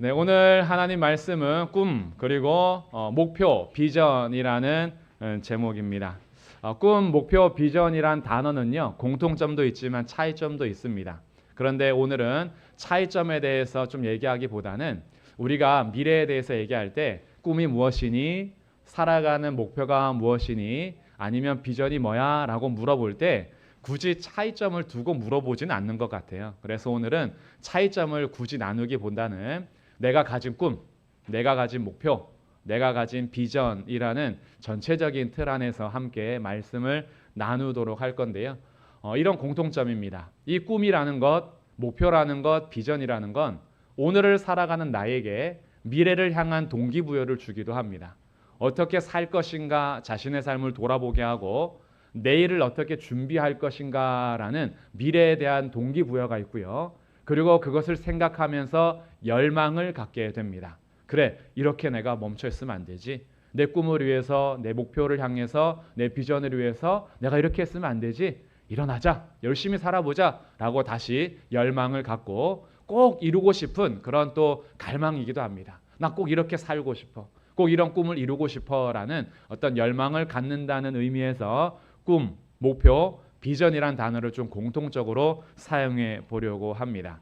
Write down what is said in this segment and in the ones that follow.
네, 오늘 하나님 말씀은 꿈 그리고 목표, 비전이라는 제목입니다. 꿈, 목표, 비전이란 단어는요, 공통점도 있지만 차이점도 있습니다. 그런데 오늘은 차이점에 대해서 좀 얘기하기보다는 우리가 미래에 대해서 얘기할 때 꿈이 무엇이니, 살아가는 목표가 무엇이니, 아니면 비전이 뭐야? 라고 물어볼 때 굳이 차이점을 두고 물어보지는 않는 것 같아요. 그래서 오늘은 차이점을 굳이 나누기보다는 내가 가진 꿈, 내가 가진 목표, 내가 가진 비전이라는 전체적인 틀 안에서 함께 말씀을 나누도록 할 건데요. 이런 공통점입니다. 이 꿈이라는 것, 목표라는 것, 비전이라는 건 오늘을 살아가는 나에게 미래를 향한 동기부여를 주기도 합니다. 어떻게 살 것인가 자신의 삶을 돌아보게 하고 내일을 어떻게 준비할 것인가라는 미래에 대한 동기부여가 있고요. 그리고 그것을 생각하면서 열망을 갖게 됩니다. 그래, 이렇게 내가 멈춰 있으면 안 되지. 내 꿈을 위해서, 내 목표를 향해서, 내 비전을 위해서 내가 이렇게 했으면 안 되지. 일어나자, 열심히 살아보자 라고 다시 열망을 갖고 꼭 이루고 싶은 그런 또 갈망이기도 합니다. 나 꼭 이렇게 살고 싶어. 꼭 이런 꿈을 이루고 싶어라는 어떤 열망을 갖는다는 의미에서 꿈, 목표, 비전이란 단어를 좀 공통적으로 사용해 보려고 합니다.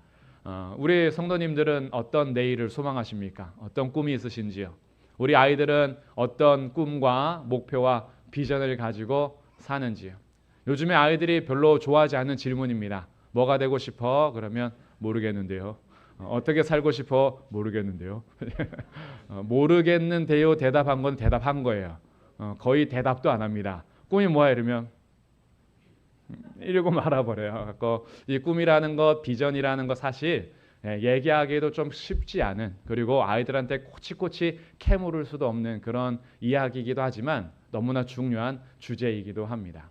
우리 성도님들은 어떤 내일을 소망하십니까? 어떤 꿈이 있으신지요? 우리 아이들은 어떤 꿈과 목표와 비전을 가지고 사는지요? 요즘에 아이들이 별로 좋아하지 않는 질문입니다. 뭐가 되고 싶어? 그러면 모르겠는데요. 어떻게 살고 싶어? 모르겠는데요. 모르겠는데요 대답한 건 대답한 거예요. 거의 대답도 안 합니다. 꿈이 뭐야? 이러면 이러고 말아버려요. 이 꿈이라는 것, 비전이라는 것 사실 얘기하기에도 좀 쉽지 않은, 그리고 아이들한테 코치코치 캐물을 수도 없는 그런 이야기이기도 하지만 너무나 중요한 주제이기도 합니다.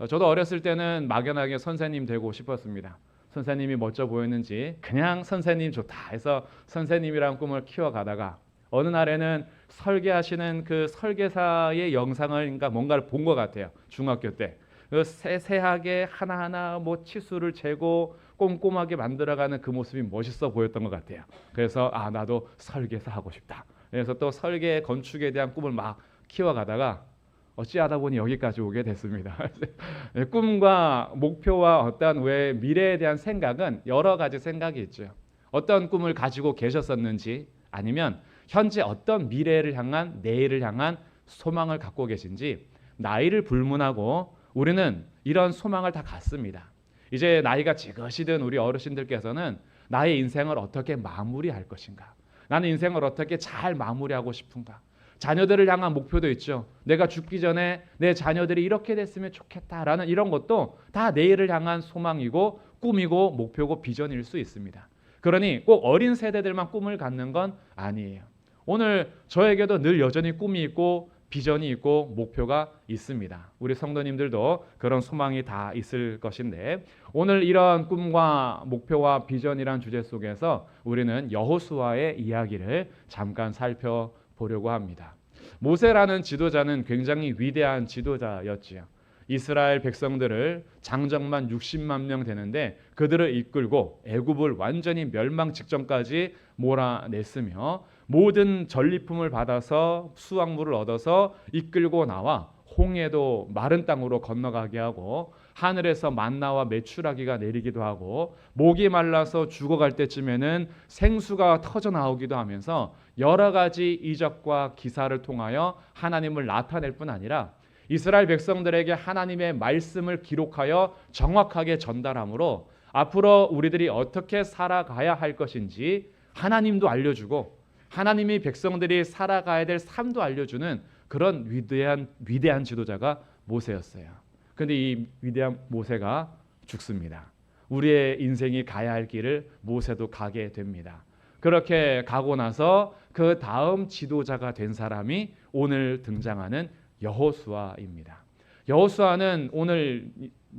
저도 어렸을 때는 막연하게 선생님 되고 싶었습니다. 선생님이 멋져 보였는지 그냥 선생님 좋다 해서 선생님이라는 꿈을 키워가다가 어느 날에는 설계하시는 그 설계사의 영상을 뭔가를 본 것 같아요. 중학교 때. 세세하게 하나하나 치수를 재고 꼼꼼하게 만들어가는 그 모습이 멋있어 보였던 것 같아요. 그래서 나도 설계사 하고 싶다. 그래서 또 설계 건축에 대한 꿈을 막 키워가다가 어찌하다 보니 여기까지 오게 됐습니다. 꿈과 목표와 어떤 왜 미래에 대한 생각은 여러 가지 생각이 있죠. 어떤 꿈을 가지고 계셨었는지, 아니면 현재 어떤 미래를 향한, 내일을 향한 소망을 갖고 계신지, 나이를 불문하고 우리는 이런 소망을 다 갖습니다. 이제 나이가 지긋이든 우리 어르신들께서는 나의 인생을 어떻게 마무리할 것인가, 나는 인생을 어떻게 잘 마무리하고 싶은가, 자녀들을 향한 목표도 있죠. 내가 죽기 전에 내 자녀들이 이렇게 됐으면 좋겠다라는 이런 것도 다 내일을 향한 소망이고 꿈이고 목표고 비전일 수 있습니다. 그러니 꼭 어린 세대들만 꿈을 갖는 건 아니에요. 오늘 저에게도 늘 여전히 꿈이 있고 비전이 있고 목표가 있습니다. 우리 성도님들도 그런 소망이 다 있을 것인데, 오늘 이런 꿈과 목표와 비전이란 주제 속에서 우리는 여호수아의 이야기를 잠깐 살펴보려고 합니다. 모세라는 지도자는 굉장히 위대한 지도자였지요. 이스라엘 백성들을 장정만 60만 명 되는데 그들을 이끌고 애굽을 완전히 멸망 직전까지 몰아냈으며 모든 전리품을 받아서 수확물을 얻어서 이끌고 나와 홍해도 마른 땅으로 건너가게 하고 하늘에서 만나와 메추라기가 내리기도 하고 목이 말라서 죽어갈 때쯤에는 생수가 터져 나오기도 하면서 여러 가지 이적과 기사를 통하여 하나님을 나타낼 뿐 아니라 이스라엘 백성들에게 하나님의 말씀을 기록하여 정확하게 전달함으로 앞으로 우리들이 어떻게 살아가야 할 것인지 하나님도 알려주고 하나님이 백성들이 살아가야 될 삶도 알려주는 그런 위대한 지도자가 모세였어요. 그런데 이 위대한 모세가 죽습니다. 우리의 인생이 가야 할 길을 모세도 가게 됩니다. 그렇게 가고 나서 그 다음 지도자가 된 사람이 오늘 등장하는 여호수아입니다. 여호수아는 오늘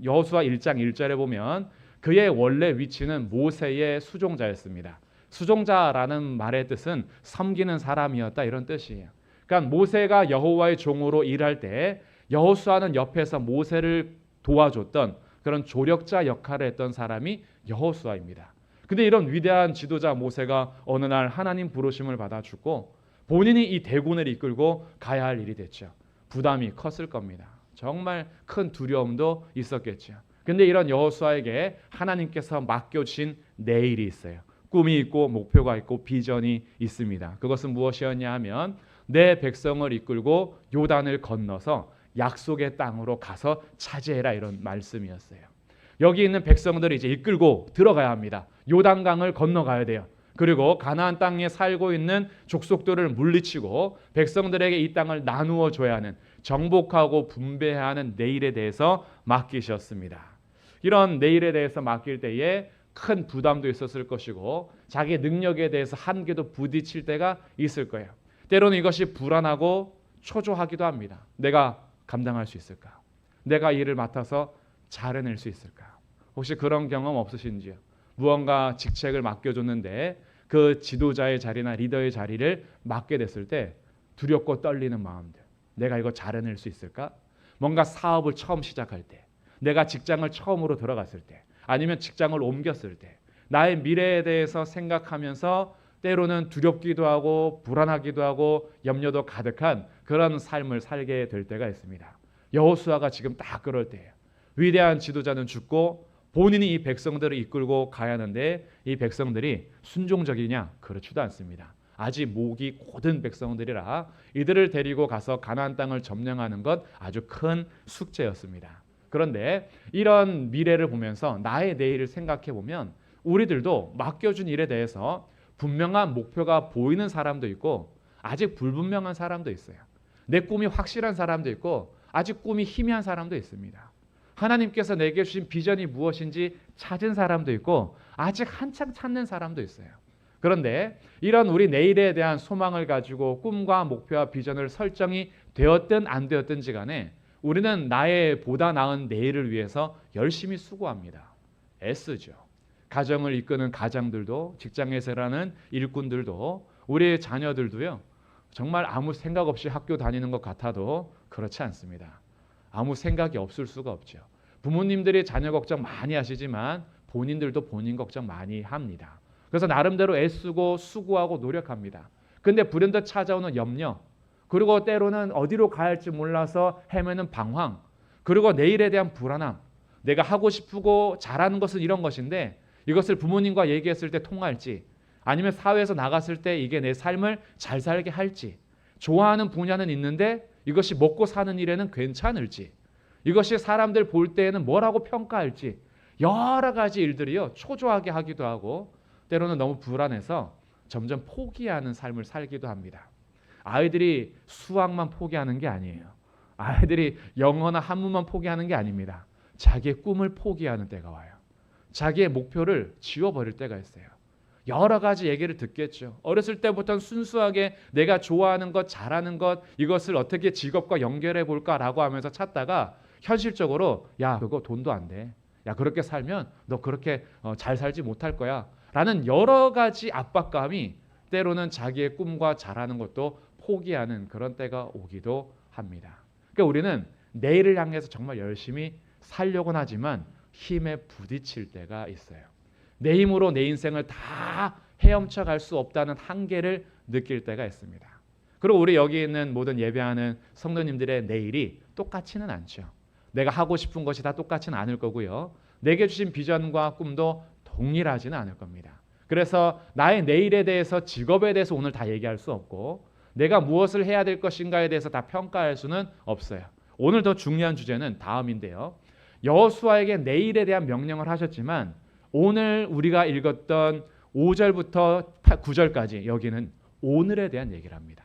여호수아 1장 1절에 보면 그의 원래 위치는 모세의 수종자였습니다. 수종자라는 말의 뜻은 섬기는 사람이었다, 이런 뜻이에요. 그러니까 모세가 여호와의 종으로 일할 때 여호수아는 옆에서 모세를 도와줬던 그런 조력자 역할을 했던 사람이 여호수아입니다. 근데 이런 위대한 지도자 모세가 어느 날 하나님 부르심을 받아 죽고 본인이 이 대군을 이끌고 가야 할 일이 됐죠. 부담이 컸을 겁니다. 정말 큰 두려움도 있었겠죠. 근데 이런 여호수아에게 하나님께서 맡겨주신 내일이 있어요. 꿈이 있고 목표가 있고 비전이 있습니다. 그것은 무엇이었냐 하면 내 백성을 이끌고 요단을 건너서 약속의 땅으로 가서 차지해라, 이런 말씀이었어요. 여기 있는 백성들이 이제 이끌고 들어가야 합니다. 요단강을 건너가야 돼요. 그리고 가나안 땅에 살고 있는 족속들을 물리치고 백성들에게 이 땅을 나누어 줘야 하는, 정복하고 분배해야 하는 내일에 대해서 맡기셨습니다. 이런 내일에 대해서 맡길 때에 큰 부담도 있었을 것이고 자기 능력에 대해서 한계도 부딪힐 때가 있을 거예요. 때로는 이것이 불안하고 초조하기도 합니다. 내가 감당할 수 있을까? 내가 일을 맡아서 잘 해낼 수 있을까? 혹시 그런 경험 없으신지요? 무언가 직책을 맡겨줬는데 그 지도자의 자리나 리더의 자리를 맡게 됐을 때 두렵고 떨리는 마음들, 내가 이거 잘 해낼 수 있을까? 뭔가 사업을 처음 시작할 때, 내가 직장을 처음으로 들어갔을 때, 아니면 직장을 옮겼을 때 나의 미래에 대해서 생각하면서 때로는 두렵기도 하고 불안하기도 하고 염려도 가득한 그런 삶을 살게 될 때가 있습니다. 여호수아가 지금 딱 그럴 때예요. 위대한 지도자는 죽고 본인이 이 백성들을 이끌고 가야 하는데 이 백성들이 순종적이냐? 그렇지도 않습니다. 아직 목이 고든 백성들이라 이들을 데리고 가서 가나안 땅을 점령하는 것 아주 큰 숙제였습니다. 그런데 이런 미래를 보면서 나의 내일을 생각해 보면 우리들도 맡겨준 일에 대해서 분명한 목표가 보이는 사람도 있고 아직 불분명한 사람도 있어요. 내 꿈이 확실한 사람도 있고 아직 꿈이 희미한 사람도 있습니다. 하나님께서 내게 주신 비전이 무엇인지 찾은 사람도 있고 아직 한창 찾는 사람도 있어요. 그런데 이런 우리 내일에 대한 소망을 가지고 꿈과 목표와 비전을 설정이 되었든 안 되었든지 간에 우리는 나의 보다 나은 내일을 위해서 열심히 수고합니다. 애쓰죠. 가정을 이끄는 가장들도, 직장에서 일하는 일꾼들도, 우리의 자녀들도요. 정말 아무 생각 없이 학교 다니는 것 같아도 그렇지 않습니다. 아무 생각이 없을 수가 없죠. 부모님들이 자녀 걱정 많이 하시지만 본인들도 본인 걱정 많이 합니다. 그래서 나름대로 애쓰고 수고하고 노력합니다. 근데 불현듯 찾아오는 염려, 그리고 때로는 어디로 가야 할지 몰라서 헤매는 방황, 그리고 내일에 대한 불안함, 내가 하고 싶고 잘하는 것은 이런 것인데 이것을 부모님과 얘기했을 때 통할지, 아니면 사회에서 나갔을 때 이게 내 삶을 잘 살게 할지, 좋아하는 분야는 있는데 이것이 먹고 사는 일에는 괜찮을지, 이것이 사람들 볼 때에는 뭐라고 평가할지, 여러 가지 일들이요 초조하게 하기도 하고 때로는 너무 불안해서 점점 포기하는 삶을 살기도 합니다. 아이들이 수학만 포기하는 게 아니에요. 아이들이 영어나 한문만 포기하는 게 아닙니다. 자기의 꿈을 포기하는 때가 와요. 자기의 목표를 지워버릴 때가 있어요. 여러 가지 얘기를 듣겠죠. 어렸을 때부터는 순수하게 내가 좋아하는 것, 잘하는 것, 이것을 어떻게 직업과 연결해 볼까라고 하면서 찾다가 현실적으로 야, 그거 돈도 안 돼. 야, 그렇게 살면 너 그렇게 잘 살지 못할 거야. 라는 여러 가지 압박감이 때로는 자기의 꿈과 잘하는 것도 포기하는 그런 때가 오기도 합니다. 그러니까 우리는 내일을 향해서 정말 열심히 살려고는 하지만 힘에 부딪힐 때가 있어요. 내 힘으로 내 인생을 다 헤엄쳐 갈 수 없다는 한계를 느낄 때가 있습니다. 그리고 우리 여기 있는 모든 예배하는 성도님들의 내일이 똑같지는 않죠. 내가 하고 싶은 것이 다 똑같지는 않을 거고요. 내게 주신 비전과 꿈도 동일하지는 않을 겁니다. 그래서 나의 내일에 대해서, 직업에 대해서 오늘 다 얘기할 수 없고 내가 무엇을 해야 될 것인가에 대해서 다 평가할 수는 없어요. 오늘 더 중요한 주제는 다음인데요. 여호수아에게 내일에 대한 명령을 하셨지만 오늘 우리가 읽었던 5절부터 9절까지 여기는 오늘에 대한 얘기를 합니다.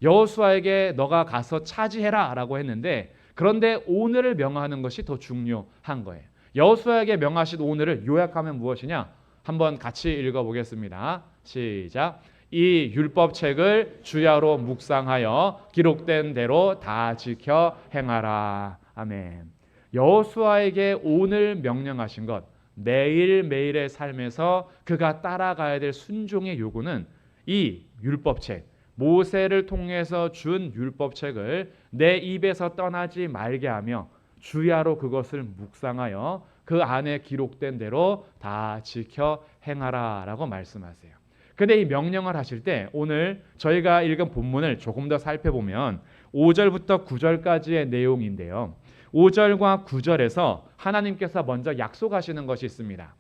여호수아에게 너가 가서 차지해라 라고 했는데 그런데 오늘을 명하는 것이 더 중요한 거예요. 여호수아에게 명하신 오늘을 요약하면 무엇이냐? 한번 같이 읽어보겠습니다. 시작. 이 율법책을 주야로 묵상하여 기록된 대로 다 지켜 행하라. 아멘. 여호수아에게 오늘 명령하신 것, 매일매일의 삶에서 그가 따라가야 될 순종의 요구는 이 율법책, 모세를 통해서 준 율법책을 내 입에서 떠나지 말게 하며 주야로 그것을 묵상하여 그 안에 기록된 대로 다 지켜 행하라라고 말씀하세요. 근데 이 명령을 하실 때 오늘 저희가 읽은 본문을 조금 더 살펴보면 5절부터 9절까지의 내용인데요. 5절과 9절에서 하나님께서 먼저 약속하시는 것이 있습니다.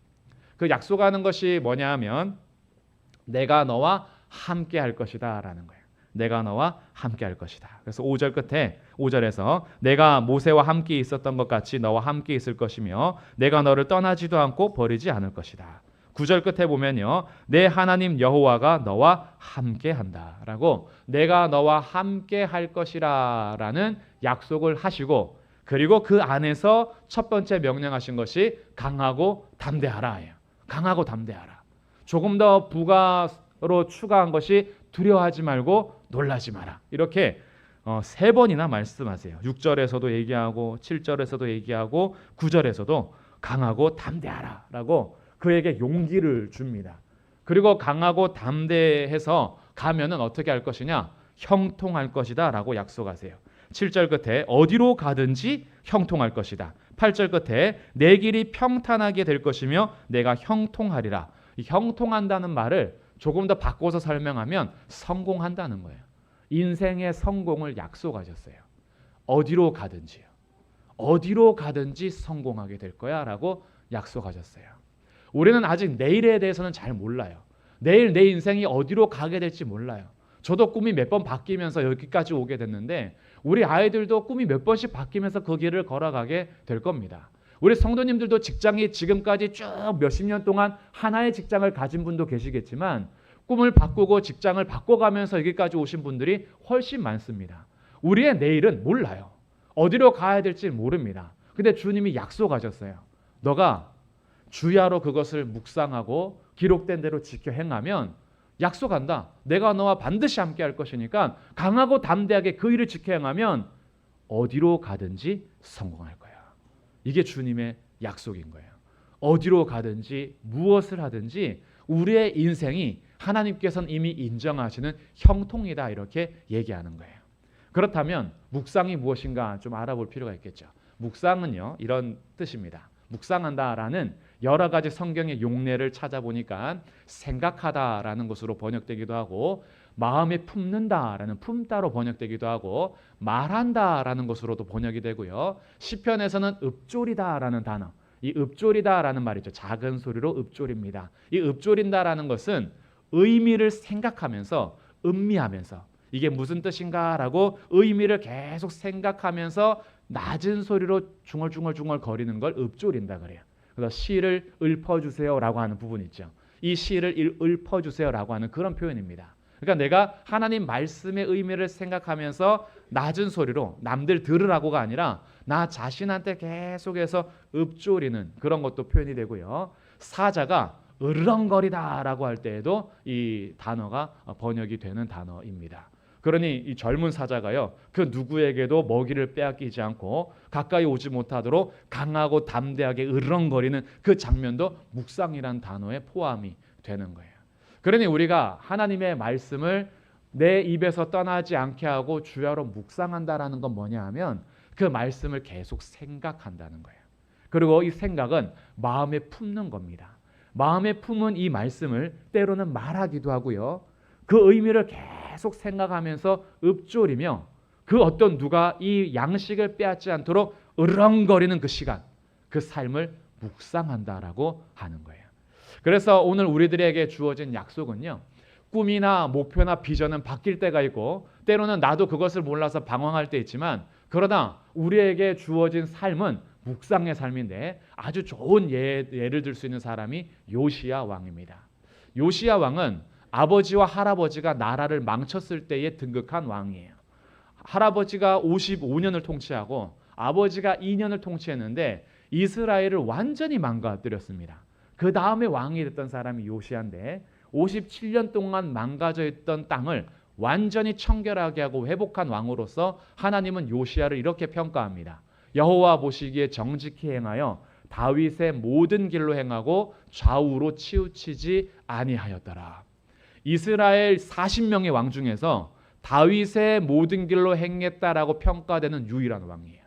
그 약속하는 것이 뭐냐 하면 내가 너와 함께 할 것이다 라는 거예요. 내가 너와 함께 할 것이다. 그래서 5절 끝에 5절에서 내가 모세와 함께 있었던 것 같이 너와 함께 있을 것이며 내가 너를 떠나지도 않고 버리지 않을 것이다. 9절 끝에 보면요. 내 하나님 여호와가 너와 함께 한다 라고 내가 너와 함께 할 것이라 라는 약속을 하시고 그리고 그 안에서 첫 번째 명령하신 것이 강하고 담대하라예요. 강하고 담대하라. 조금 더 부가로 추가한 것이 두려워하지 말고 놀라지 마라. 이렇게 3번이나 말씀하세요. 6절에서도 얘기하고 7절에서도 얘기하고 9절에서도 강하고 담대하라 라고 그에게 용기를 줍니다. 그리고 강하고 담대해서 가면은 어떻게 할 것이냐? 형통할 것이다 라고 약속하세요. 7절 끝에 어디로 가든지 형통할 것이다. 8절 끝에 내 길이 평탄하게 될 것이며 내가 형통하리라. 이 형통한다는 말을 조금 더 바꿔서 설명하면 성공한다는 거예요. 인생의 성공을 약속하셨어요. 어디로 가든지요. 어디로 가든지 성공하게 될 거야 라고 약속하셨어요. 우리는 아직 내일에 대해서는 잘 몰라요. 내일 내 인생이 어디로 가게 될지 몰라요. 저도 꿈이 몇 번 바뀌면서 여기까지 오게 됐는데 우리 아이들도 꿈이 몇 번씩 바뀌면서 그 길을 걸어가게 될 겁니다. 우리 성도님들도 직장이 지금까지 쭉 몇십 년 동안 하나의 직장을 가진 분도 계시겠지만 꿈을 바꾸고 직장을 바꿔가면서 여기까지 오신 분들이 훨씬 많습니다. 우리의 내일은 몰라요. 어디로 가야 될지 모릅니다. 근데 주님이 약속하셨어요. 너가 주야로 그것을 묵상하고 기록된 대로 지켜 행하면 약속한다. 내가 너와 반드시 함께 할 것이니까 강하고 담대하게 그 일을 지켜 행하면 어디로 가든지 성공할 거야. 이게 주님의 약속인 거예요. 어디로 가든지 무엇을 하든지 우리의 인생이 하나님께서는 이미 인정하시는 형통이다 이렇게 얘기하는 거예요. 그렇다면 묵상이 무엇인가 좀 알아볼 필요가 있겠죠. 묵상은요 이런 뜻입니다. 묵상한다라는 여러 가지 성경의 용례를 찾아보니까 생각하다라는 것으로 번역되기도 하고 마음에 품는다라는 품다로 번역되기도 하고 말한다라는 것으로도 번역이 되고요. 시편에서는 읊조리다라는 단어, 이 읊조리다라는 말이죠. 작은 소리로 읊조립니다. 이 읊조린다라는 것은 의미를 생각하면서 음미하면서 이게 무슨 뜻인가라고 의미를 계속 생각하면서 낮은 소리로 중얼중얼 거리는 걸 읊조린다 그래요. 그래서 시를 읊어주세요라고 하는 부분 있죠. 이 시를 읊어주세요라고 하는 그런 표현입니다. 그러니까 내가 하나님 말씀의 의미를 생각하면서 낮은 소리로 남들 들으라고가 아니라 나 자신한테 계속해서 읊조리는 그런 것도 표현이 되고요. 사자가 으르렁거리다라고 할 때에도 이 단어가 번역이 되는 단어입니다. 그러니 이 젊은 사자가요, 그 누구에게도 먹이를 빼앗기지 않고 가까이 오지 못하도록 강하고 담대하게 으르렁거리는 그 장면도 묵상이란 단어에 포함이 되는 거예요. 그러니 우리가 하나님의 말씀을 내 입에서 떠나지 않게 하고 주야로 묵상한다라는 건 뭐냐 하면 그 말씀을 계속 생각한다는 거예요. 그리고 이 생각은 마음에 품는 겁니다. 마음에 품은 이 말씀을 때로는 말하기도 하고요. 그 의미를 계속 생각하면서 읊조리며 그 어떤 누가 이 양식을 빼앗지 않도록 으렁거리는 그 시간, 그 삶을 묵상한다라고 하는 거예요. 그래서 오늘 우리들에게 주어진 약속은요. 꿈이나 목표나 비전은 바뀔 때가 있고 때로는 나도 그것을 몰라서 방황할 때 있지만 그러나 우리에게 주어진 삶은 묵상의 삶인데 아주 좋은 예를 들 수 있는 사람이 요시야 왕입니다. 요시야 왕은 아버지와 할아버지가 나라를 망쳤을 때에 등극한 왕이에요. 할아버지가 55년을 통치하고 아버지가 2년을 통치했는데 이스라엘을 완전히 망가뜨렸습니다. 그 다음에 왕이 됐던 사람이 요시야인데 57년 동안 망가져 있던 땅을 완전히 청결하게 하고 회복한 왕으로서 하나님은 요시야를 이렇게 평가합니다. 여호와 보시기에 정직히 행하여 다윗의 모든 길로 행하고 좌우로 치우치지 아니하였더라. 이스라엘 40명의 왕 중에서 다윗의 모든 길로 행했다라고 평가되는 유일한 왕이에요.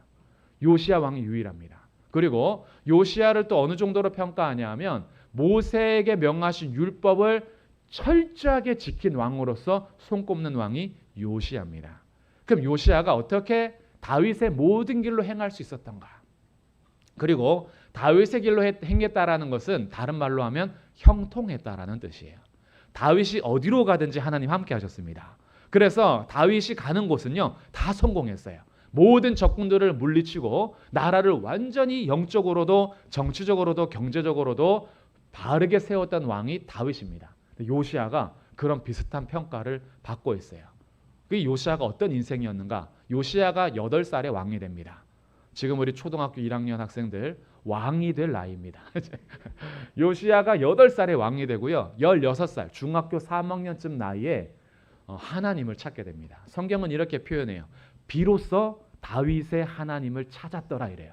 요시야 왕이 유일합니다. 그 그리고 요시야를 또 어느 정도로 평가하냐 하면 모세에게 명하신 율법을 철저하게 지킨 왕으로서 손꼽는 왕이 요시야입니다. 그럼 요시야가 어떻게 다윗의 모든 길로 행할 수 있었던가? 그리고 다윗의 길로 행했다라는 것은 다른 말로 하면 형통했다라는 뜻이에요. 다윗이 어디로 가든지 하나님 함께 하셨습니다. 그래서 다윗이 가는 곳은요 다 성공했어요. 모든 적군들을 물리치고 나라를 완전히 영적으로도 정치적으로도 경제적으로도 바르게 세웠던 왕이 다윗입니다. 요시야가 그런 비슷한 평가를 받고 있어요. 그 요시야가 어떤 인생이었는가? 요시야가 8살에 왕이 됩니다. 지금 우리 초등학교 1학년 학생들 왕이 될 나이입니다. 요시야가 8살에 왕이 되고요. 16살 중학교 3학년쯤 나이에 하나님을 찾게 됩니다. 성경은 이렇게 표현해요. 비로소 다윗의 하나님을 찾았더라 이래요.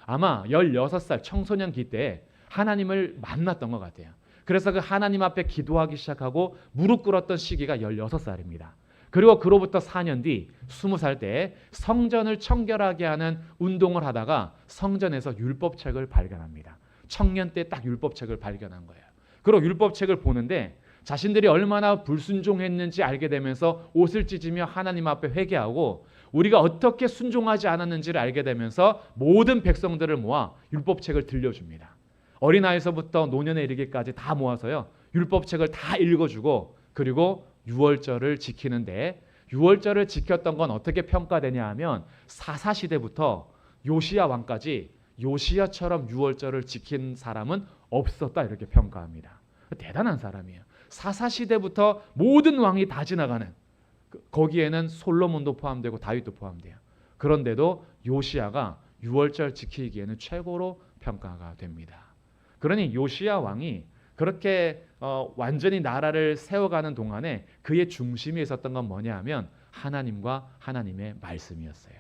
아마 16살 청소년기 때 하나님을 만났던 것 같아요. 그래서 그 하나님 앞에 기도하기 시작하고 무릎 꿇었던 시기가 16살입니다. 그리고 그로부터 4년 뒤 20살 때 성전을 청결하게 하는 운동을 하다가 성전에서 율법책을 발견합니다. 청년 때 딱 율법책을 발견한 거예요. 그리고 율법책을 보는데 자신들이 얼마나 불순종했는지 알게 되면서 옷을 찢으며 하나님 앞에 회개하고 우리가 어떻게 순종하지 않았는지를 알게 되면서 모든 백성들을 모아 율법책을 들려줍니다. 어린아이서부터 노년에 이르기까지 다 모아서요. 율법책을 다 읽어주고 그리고 유월절을 지키는데 유월절을 지켰던 건 어떻게 평가되냐 하면 사사시대부터 요시야 왕까지 요시야처럼 유월절을 지킨 사람은 없었다 이렇게 평가합니다. 대단한 사람이에요. 사사시대부터 모든 왕이 다 지나가는 거기에는 솔로몬도 포함되고 다윗도 포함돼요. 그런데도 요시야가 유월절 지키기에는 최고로 평가가 됩니다. 그러니 요시야 왕이 그렇게 완전히 나라를 세워가는 동안에 그의 중심에 있었던 건 뭐냐 하면 하나님과 하나님의 말씀이었어요.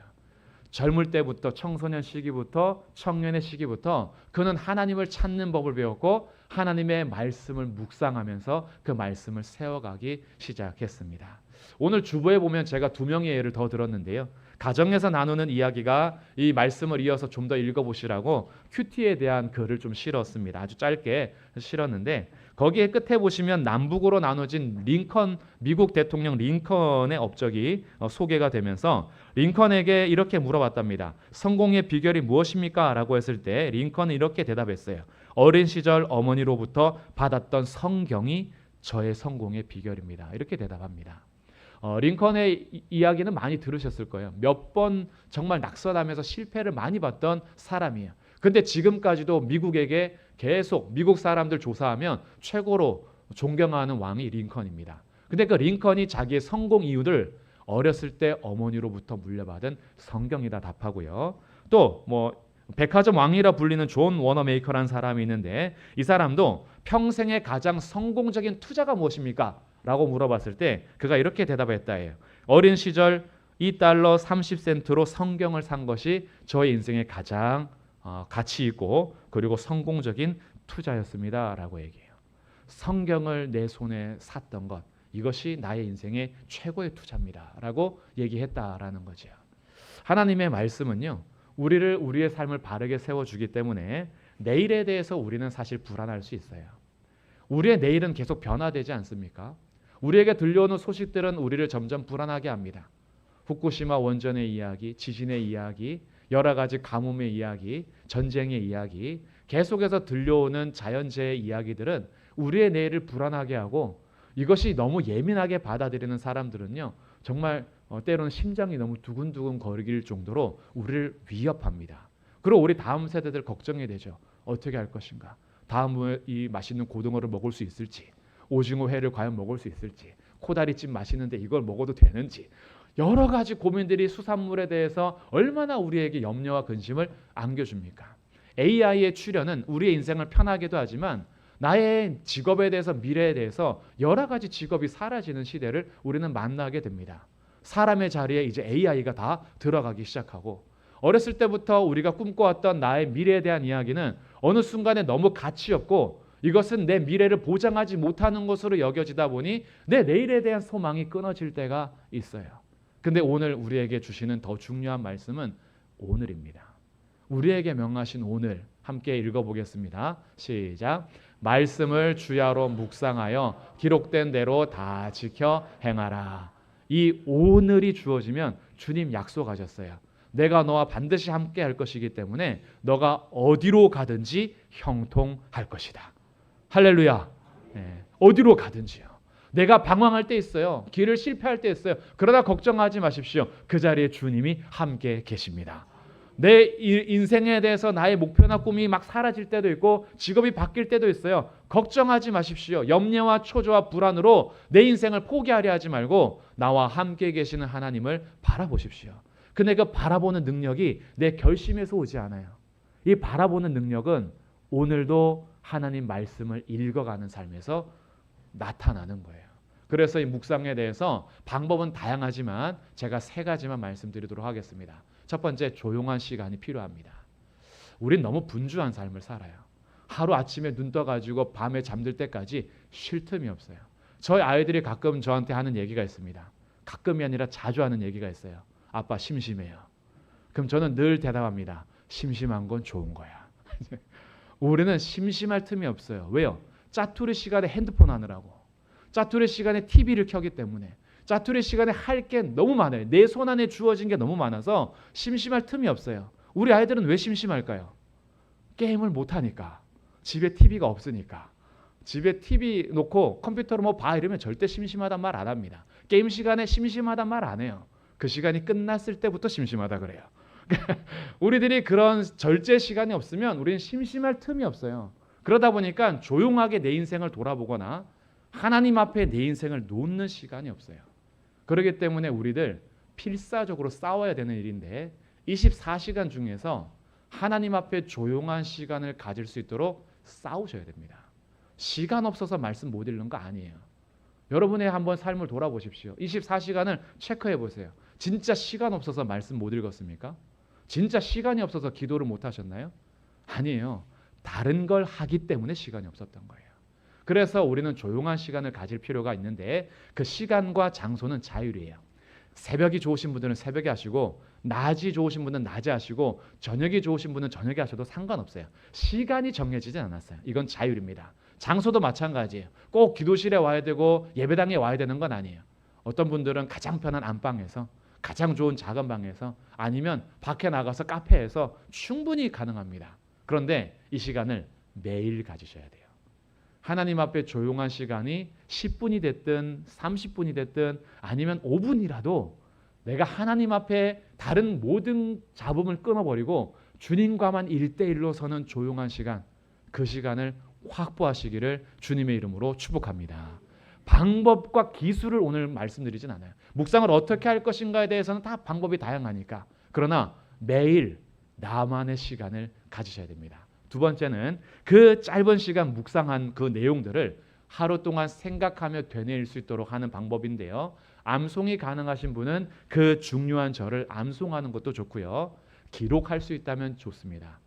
젊을 때부터 청소년 시기부터 청년의 시기부터 그는 하나님을 찾는 법을 배웠고 하나님의 말씀을 묵상하면서 그 말씀을 세워가기 시작했습니다. 오늘 주보에 보면 제가 2명의 예를 더 들었는데요. 가정에서 나누는 이야기가 이 말씀을 이어서 좀 더 읽어보시라고 큐티에 대한 글을 좀 실었습니다. 아주 짧게 실었는데 거기에 끝에 보시면 남북으로 나눠진 링컨 미국 대통령 링컨의 업적이 소개가 되면서 링컨에게 이렇게 물어봤답니다. 성공의 비결이 무엇입니까? 라고 했을 때 링컨은 이렇게 대답했어요. 어린 시절 어머니로부터 받았던 성경이 저의 성공의 비결입니다. 이렇게 대답합니다. 링컨의 이야기는 많이 들으셨을 거예요. 몇 번 정말 낙선하면서 실패를 많이 봤던 사람이에요. 근데 지금까지도 미국에게 계속 미국 사람들 조사하면 최고로 존경하는 왕이 링컨입니다. 근데 그 링컨이 자기의 성공 이유를 어렸을 때 어머니로부터 물려받은 성경이다 답하고요. 또 백화점 왕이라 불리는 존 워너메이커라는 사람이 있는데 이 사람도 평생의 가장 성공적인 투자가 무엇입니까? 라고 물어봤을 때 그가 이렇게 대답했다 해요. 어린 시절 $2.30로 성경을 산 것이 저의 인생의 가장 가치 있고 그리고 성공적인 투자였습니다. 라고 얘기해요. 성경을 내 손에 샀던 것 이것이 나의 인생의 최고의 투자입니다. 라고 얘기했다라는 거죠. 하나님의 말씀은요. 우리의 삶을 바르게 세워주기 때문에 내일에 대해서 우리는 사실 불안할 수 있어요. 우리의 내일은 계속 변화되지 않습니까? 우리에게 들려오는 소식들은 우리를 점점 불안하게 합니다. 후쿠시마 원전의 이야기, 지진의 이야기, 여러 가지 가뭄의 이야기, 전쟁의 이야기, 계속해서 들려오는 자연재해의 이야기들은 우리의 내일을 불안하게 하고 이것이 너무 예민하게 받아들이는 사람들은요. 정말 때로는 심장이 너무 두근두근 거리길 정도로 우리를 위협합니다. 그리고 우리 다음 세대들 걱정이 되죠. 어떻게 할 것인가? 다음에 이 맛있는 고등어를 먹을 수 있을지, 오징어 회를 과연 먹을 수 있을지, 코다리찜 맛있는데 이걸 먹어도 되는지 여러 가지 고민들이 수산물에 대해서 얼마나 우리에게 염려와 근심을 안겨줍니까? AI의 출현은 우리의 인생을 편하게도 하지만 나의 직업에 대해서 미래에 대해서 여러 가지 직업이 사라지는 시대를 우리는 만나게 됩니다. 사람의 자리에 이제 AI가 다 들어가기 시작하고 어렸을 때부터 우리가 꿈꿔왔던 나의 미래에 대한 이야기는 어느 순간에 너무 가치 없고 이것은 내 미래를 보장하지 못하는 것으로 여겨지다 보니 내 내일에 대한 소망이 끊어질 때가 있어요. 근데 오늘 우리에게 주시는 더 중요한 말씀은 오늘입니다. 우리에게 명하신 오늘 함께 읽어보겠습니다. 시작. 말씀을 주야로 묵상하여 기록된 대로 다 지켜 행하라. 이 오늘이 주어지면 주님 약속하셨어요. 내가 너와 반드시 함께 할 것이기 때문에 너가 어디로 가든지 형통할 것이다. 할렐루야. 네. 어디로 가든지요. 내가 방황할 때 있어요. 길을 실패할 때 있어요. 그러나 걱정하지 마십시오. 그 자리에 주님이 함께 계십니다. 내 인생에 대해서 나의 목표나 꿈이 막 사라질 때도 있고 직업이 바뀔 때도 있어요. 걱정하지 마십시오. 염려와 초조와 불안으로 내 인생을 포기하려 하지 말고 나와 함께 계시는 하나님을 바라보십시오. 근데 그 바라보는 능력이 내 결심에서 오지 않아요. 이 바라보는 능력은 오늘도 하나님 말씀을 읽어가는 삶에서 나타나는 거예요. 그래서 이 묵상에 대해서 방법은 다양하지만 제가 3가지만 말씀드리도록 하겠습니다. 첫 번째, 조용한 시간이 필요합니다. 우린 너무 분주한 삶을 살아요. 하루 아침에 눈 떠가지고 밤에 잠들 때까지 쉴 틈이 없어요. 저희 아이들이 가끔 저한테 하는 얘기가 있습니다. 가끔이 아니라 자주 하는 얘기가 있어요. 아빠 심심해요. 그럼 저는 늘 대답합니다. 심심한 건 좋은 거야. 우리는 심심할 틈이 없어요. 왜요? 짜투리 시간에 핸드폰 하느라고, 짜투리 시간에 TV를 켜기 때문에, 짜투리 시간에 할 게 너무 많아요. 내 손 안에 주어진 게 너무 많아서 심심할 틈이 없어요. 우리 아이들은 왜 심심할까요? 게임을 못하니까. 집에 TV가 없으니까. 집에 TV 놓고 컴퓨터로 뭐 봐 이러면 절대 심심하단 말 안 합니다. 게임 시간에 심심하단 말 안 해요. 그 시간이 끝났을 때부터 심심하다 그래요. 우리들이 그런 절제 시간이 없으면 우리는 심심할 틈이 없어요. 그러다 보니까 조용하게 내 인생을 돌아보거나 하나님 앞에 내 인생을 놓는 시간이 없어요. 그렇기 때문에 우리들 필사적으로 싸워야 되는 일인데 24시간 중에서 하나님 앞에 조용한 시간을 가질 수 있도록 싸우셔야 됩니다. 시간 없어서 말씀 못 읽는 거 아니에요. 여러분의 한번 삶을 돌아보십시오. 24시간을 체크해 보세요. 진짜 시간 없어서 말씀 못 읽었습니까? 진짜 시간이 없어서 기도를 못 하셨나요? 아니에요. 다른 걸 하기 때문에 시간이 없었던 거예요. 그래서 우리는 조용한 시간을 가질 필요가 있는데 그 시간과 장소는 자율이에요. 새벽이 좋으신 분들은 새벽에 하시고 낮이 좋으신 분은 낮에 하시고 저녁이 좋으신 분은 저녁에 하셔도 상관없어요. 시간이 정해지지 않았어요. 이건 자율입니다. 장소도 마찬가지예요. 꼭 기도실에 와야 되고 예배당에 와야 되는 건 아니에요. 어떤 분들은 가장 편한 안방에서, 가장 좋은 작은 방에서, 아니면 밖에 나가서 카페에서 충분히 가능합니다. 그런데 이 시간을 매일 가지셔야 돼요. 하나님 앞에 조용한 시간이 10분이 됐든 30분이 됐든 아니면 5분이라도 내가 하나님 앞에 다른 모든 잡음을 끊어버리고 주님과만 1대1로 서는 조용한 시간, 그 시간을 확보하시기를 주님의 이름으로 축복합니다. 방법과 기술을 오늘 말씀드리진 않아요. 묵상을 어떻게 할 것인가에 대해서는 다 방법이 다양하니까. 그러나 매일 나만의 시간을 가지셔야 됩니다. 두 번째는 그 짧은 시간 묵상한 그 내용들을 하루 동안 생각하며 되뇌일 수 있도록 하는 방법인데요. 암송이 가능하신 분은 그 중요한 절을 암송하는 것도 좋고요. 기록할 수 있다면 좋습니다.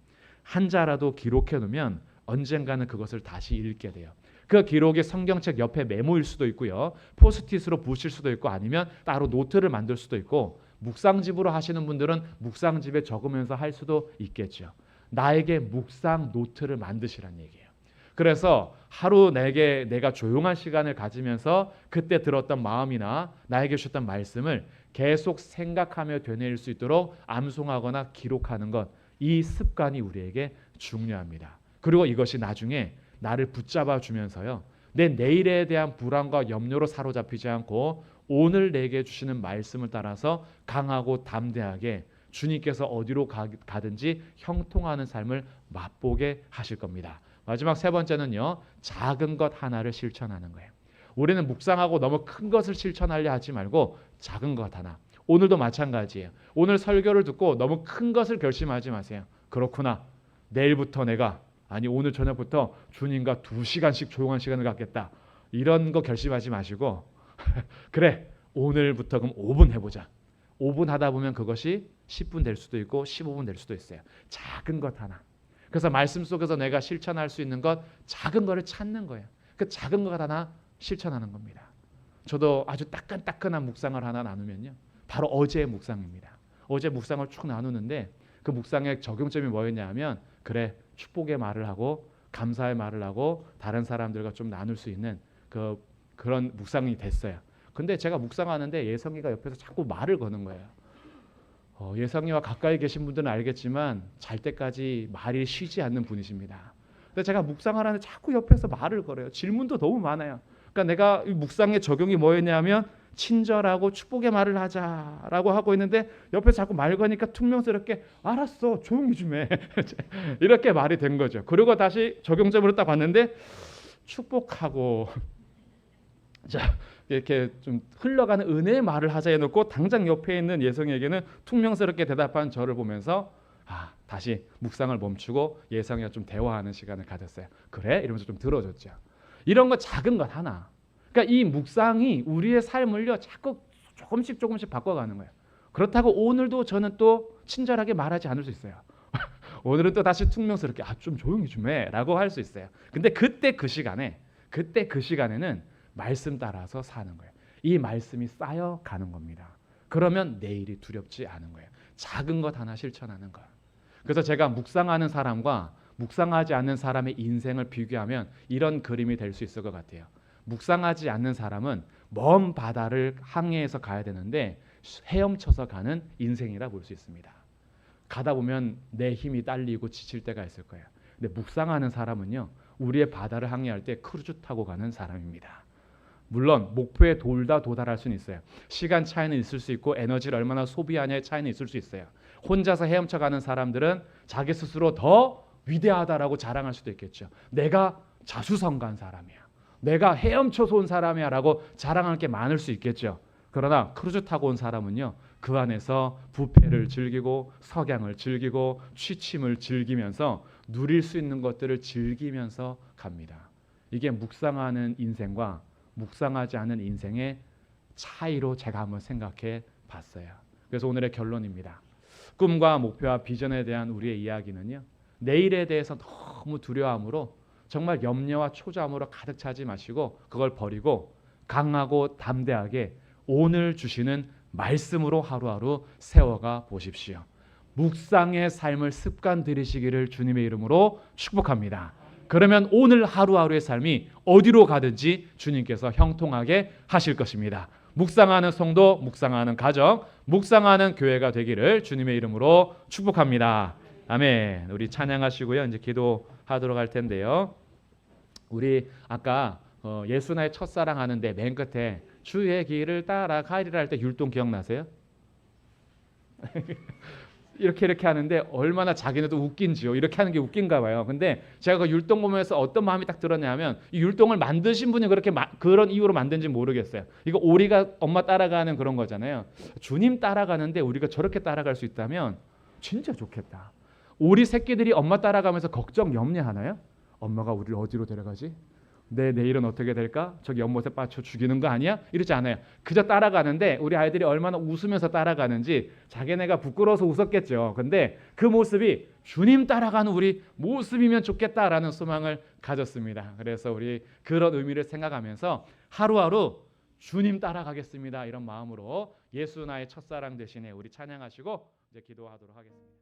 한자라도 기록해 놓으면 언젠가는 그것을 다시 읽게 돼요. 그 기록이 성경책 옆에 메모일 수도 있고요. 포스트잇으로 붙일 수도 있고 아니면 따로 노트를 만들 수도 있고 묵상집으로 하시는 분들은 묵상집에 적으면서 할 수도 있겠죠. 나에게 묵상 노트를 만드시라는 얘기예요. 그래서 하루 내가 조용한 시간을 가지면서 그때 들었던 마음이나 나에게 주셨던 말씀을 계속 생각하며 되뇌일 수 있도록 암송하거나 기록하는 것, 이 습관이 우리에게 중요합니다. 그리고 이것이 나중에 나를 붙잡아 주면서요, 내 내일에 대한 불안과 염려로 사로잡히지 않고 오늘 내게 주시는 말씀을 따라서 강하고 담대하게 주님께서 어디로 가든지 형통하는 삶을 맛보게 하실 겁니다. 마지막 세 번째는요, 작은 것 하나를 실천하는 거예요. 우리는 묵상하고 너무 큰 것을 실천하려 하지 말고 작은 것 하나. 오늘도 마찬가지예요. 오늘 설교를 듣고 너무 큰 것을 결심하지 마세요. 그렇구나, 내일부터 오늘 저녁부터 주님과 2시간씩 조용한 시간을 갖겠다, 이런 거 결심하지 마시고 그래, 오늘부터 그럼 5분 해보자. 5분 하다 보면 그것이 10분 될 수도 있고 15분 될 수도 있어요. 작은 것 하나. 그래서 말씀 속에서 내가 실천할 수 있는 것, 작은 거를 찾는 거예요. 그 작은 것 하나 실천하는 겁니다. 저도 아주 따끈따끈한 묵상을 하나 나누면요, 바로 어제의 묵상입니다. 어제 묵상을 쭉 나누는데 그 묵상의 적용점이 뭐였냐면 그래 축복의 말을 하고 감사의 말을 하고 다른 사람들과 좀 나눌 수 있는 그런 묵상이 됐어요. 근데 제가 묵상하는데 예성이가 옆에서 자꾸 말을 거는 거예요. 예성이와 가까이 계신 분들은 알겠지만 잘 때까지 말이 쉬지 않는 분이십니다. 근데 제가 묵상을 하는데 자꾸 옆에서 말을 걸어요. 질문도 너무 많아요. 그러니까 내가 이 묵상의 적용이 뭐였냐면 친절하고 축복의 말을 하자라고 하고 있는데 옆에서 자꾸 말 거니까 퉁명스럽게 알았어 조용히 좀 해. 이렇게 말이 된 거죠. 그리고 다시 적용점으로 딱 봤는데 축복하고 자 이렇게 좀 흘러가는 은혜의 말을 하자 해놓고 당장 옆에 있는 예성에게는 퉁명스럽게 대답한 저를 보면서 다시 묵상을 멈추고 예성이와 좀 대화하는 시간을 가졌어요. 그래? 이러면서 좀 들어줬죠. 이런 거 작은 것 하나. 그러니까 이 묵상이 우리의 삶을요 자꾸 조금씩 바꿔가는 거예요. 그렇다고 오늘도 저는 또 친절하게 말하지 않을 수 있어요. 오늘은 또 다시 퉁명스럽게 좀 조용히 좀 해라고 할 수 있어요. 근데 그때 그 시간에는 말씀 따라서 사는 거예요. 이 말씀이 쌓여가는 겁니다. 그러면 내일이 두렵지 않은 거예요. 작은 것 하나 실천하는 거예요. 그래서 제가 묵상하는 사람과 묵상하지 않는 사람의 인생을 비교하면 이런 그림이 될 수 있을 것 같아요. 묵상하지 않는 사람은 먼 바다를 항해해서 가야 되는데 헤엄쳐서 가는 인생이라 볼 수 있습니다. 가다 보면 내 힘이 딸리고 지칠 때가 있을 거예요. 근데 묵상하는 사람은요, 우리의 바다를 항해할 때 크루즈 타고 가는 사람입니다. 물론 목표에 도달할 수는 있어요. 시간 차이는 있을 수 있고 에너지를 얼마나 소비하냐의 차이는 있을 수 있어요. 혼자서 헤엄쳐 가는 사람들은 자기 스스로 더 위대하다라고 자랑할 수도 있겠죠. 내가 자수성가한 사람이야. 내가 헤엄쳐서 온 사람이야 라고 자랑할 게 많을 수 있겠죠. 그러나 크루즈 타고 온 사람은요, 그 안에서 부패를 즐기고 석양을 즐기고 취침을 즐기면서 누릴 수 있는 것들을 즐기면서 갑니다. 이게 묵상하는 인생과 묵상하지 않은 인생의 차이로 제가 한번 생각해 봤어요. 그래서 오늘의 결론입니다. 꿈과 목표와 비전에 대한 우리의 이야기는요, 내일에 대해서 너무 두려움으로 정말 염려와 초조함으로 가득 차지 마시고 그걸 버리고 강하고 담대하게 오늘 주시는 말씀으로 하루하루 세워가 보십시오. 묵상의 삶을 습관 들이시기를 주님의 이름으로 축복합니다. 그러면 오늘 하루하루의 삶이 어디로 가든지 주님께서 형통하게 하실 것입니다. 묵상하는 성도, 묵상하는 가정, 묵상하는 교회가 되기를 주님의 이름으로 축복합니다. 아멘. 우리 찬양하시고요. 이제 기도하도록 할 텐데요. 우리 아까 예수나의 첫사랑 하는데 맨 끝에 주의 길을 따라가리라 할 때 율동 기억나세요? 이렇게 하는데 얼마나 자기네도 웃긴지요. 이렇게 하는 게 웃긴가 봐요. 근데 제가 그 율동 보면서 어떤 마음이 딱 들었냐면 이 율동을 만드신 분이 그런 이유로 만든지 모르겠어요. 이거 오리가 엄마 따라가는 그런 거잖아요. 주님 따라가는데 우리가 저렇게 따라갈 수 있다면 진짜 좋겠다. 오리 새끼들이 엄마 따라가면서 걱정 염려하나요? 엄마가 우리를 어디로 데려가지? 내 내일은 어떻게 될까? 저기 연못에 빠져 죽이는 거 아니야? 이러지 않아요. 그저 따라가는데 우리 아이들이 얼마나 웃으면서 따라가는지 자기네가 부끄러워서 웃었겠죠. 근데 그 모습이 주님 따라가는 우리 모습이면 좋겠다라는 소망을 가졌습니다. 그래서 우리 그런 의미를 생각하면서 하루하루 주님 따라가겠습니다. 이런 마음으로 예수 나의 첫사랑 대신에 우리 찬양하시고 이제 기도하도록 하겠습니다.